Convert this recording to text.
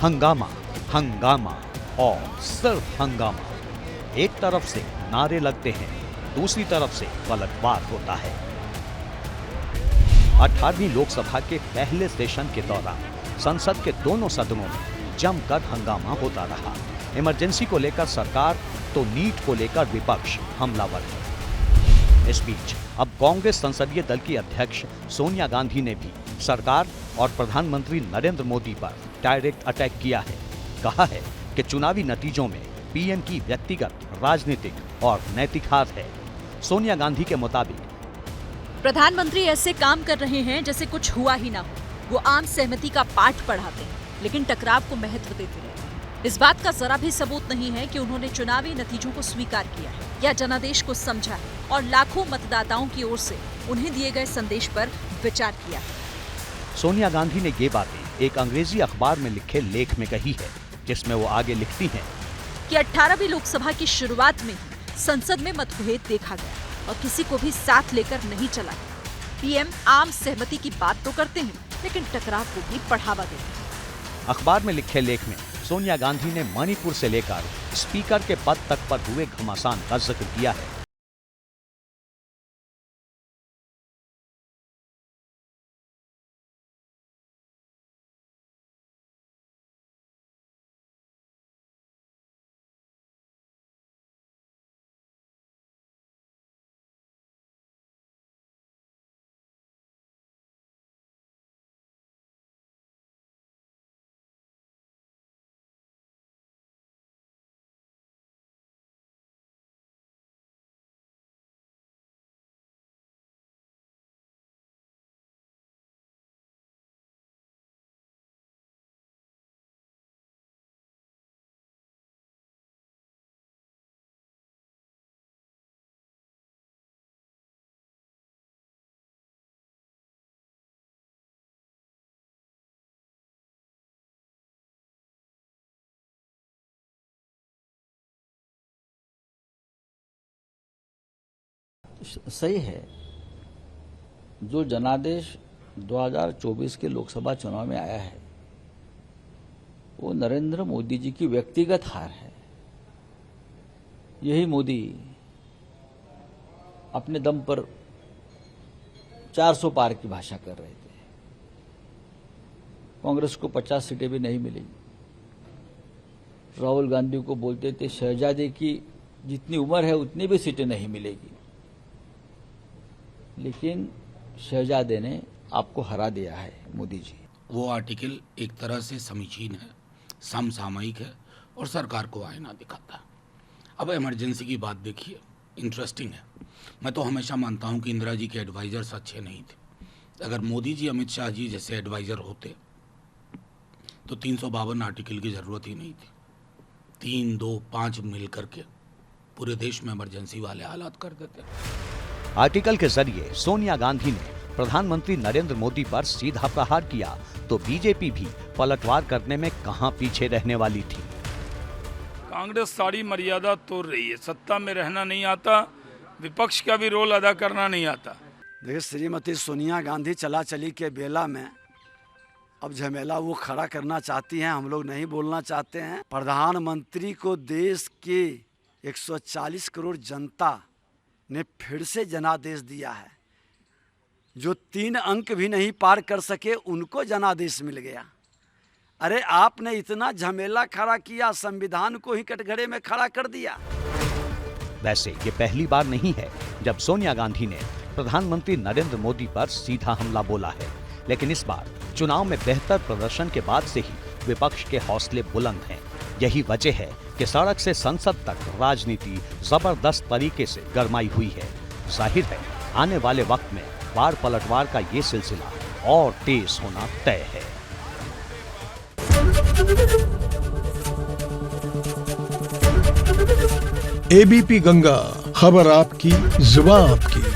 हंगामा, हंगामा और सिर्फ हंगामा। एक तरफ से नारे लगते हैं, दूसरी तरफ से पलटवार होता है। 18वीं लोकसभा के पहले सेशन के दौरान संसद के दोनों सदनों में जमकर हंगामा होता रहा। इमरजेंसी को लेकर सरकार तो नीट को लेकर विपक्ष हमलावर है। इस बीच अब कांग्रेस संसदीय दल की अध्यक्ष सोनिया गांधी ने भी सरकार और प्रधानमंत्री नरेंद्र मोदी पर डायरेक्ट अटैक किया है। कहा है कि चुनावी नतीजों में पीएम की व्यक्तिगत, राजनीतिक और नैतिक हाथ है। सोनिया गांधी के मुताबिक प्रधानमंत्री ऐसे काम कर रहे हैं जैसे कुछ हुआ ही ना हो। वो आम सहमति का पाठ पढ़ाते हैं, लेकिन टकराव को महत्व देते हैं। इस बात का जरा भी सबूत नहीं है कि उन्होंने चुनावी नतीजों को स्वीकार किया है या जनादेश को समझा है और लाखों मतदाताओं की ओर से उन्हें दिए गए संदेश पर विचार किया है। सोनिया गांधी ने ये बातें एक अंग्रेजी अखबार में लिखे लेख में कही है, जिसमें वो आगे लिखती हैं कि 18वीं लोकसभा की शुरुआत में ही संसद में मतभेद देखा गया और किसी को भी साथ लेकर नहीं चला गया। पीएम आम सहमति की बात तो करते हैं, लेकिन टकराव को भी बढ़ावा देते हैं। अखबार में लिखे लेख में सोनिया गांधी ने मणिपुर से लेकर स्पीकर के पद तक पर हुए घमासान का जिक्र किया है। सही है, जो जनादेश 2024 के लोकसभा चुनाव में आया है वो नरेंद्र मोदी जी की व्यक्तिगत हार है। यही मोदी अपने दम पर 400 पार की भाषा कर रहे थे। कांग्रेस को 50 सीटें भी नहीं मिली। राहुल गांधी को बोलते थे शहजादे की जितनी उम्र है उतनी भी सीटें नहीं मिलेगी, लेकिन शहजादे ने आपको हरा दिया है मोदी जी। वो आर्टिकल एक तरह से समीचीन है, समसामयिक है और सरकार को आईना दिखाता है। अब इमरजेंसी की बात देखिए, इंटरेस्टिंग है। मैं तो हमेशा मानता हूं कि इंदिरा जी के एडवाइजर्स अच्छे नहीं थे। अगर मोदी जी, अमित शाह जी जैसे एडवाइजर होते तो 352 आर्टिकल की जरूरत ही नहीं थी। 3, 2, 5 मिल करके पूरे देश में इमरजेंसी वाले हालात कर देते। आर्टिकल के जरिए सोनिया गांधी ने प्रधानमंत्री नरेंद्र मोदी पर सीधा प्रहार किया तो बीजेपी भी पलटवार करने में कहां पीछे रहने वाली थी। कांग्रेस सारी मर्यादा तोड़ रही है। सत्ता में रहना नहीं आता, विपक्ष का भी रोल अदा करना नहीं आता। देखिए, श्रीमती सोनिया गांधी चला चली के बेला में अब झमेला वो खड़ा करना चाहती हैं, हम लोग नहीं बोलना चाहते हैं। प्रधानमंत्री को देश के 140 करोड़ जनता ने फिर से जनादेश दिया है। जो 3 अंक भी नहीं पार कर सके उनको जनादेश मिल गया। अरे आपने इतना झमेला खड़ा किया, संविधान को ही कटघरे में खड़ा कर दिया। वैसे ये पहली बार नहीं है जब सोनिया गांधी ने प्रधानमंत्री नरेंद्र मोदी पर सीधा हमला बोला है, लेकिन इस बार चुनाव में बेहतर प्रदर्शन के बाद से ही विपक्ष के हौसले बुलंद हैं। यही वजह है कि सड़क से संसद तक राजनीति जबरदस्त तरीके से गरमाई हुई है। जाहिर है आने वाले वक्त में वार पलटवार का ये सिलसिला और तेज होना तय है। एबीपी गंगा, खबर आपकी, जुबान आपकी।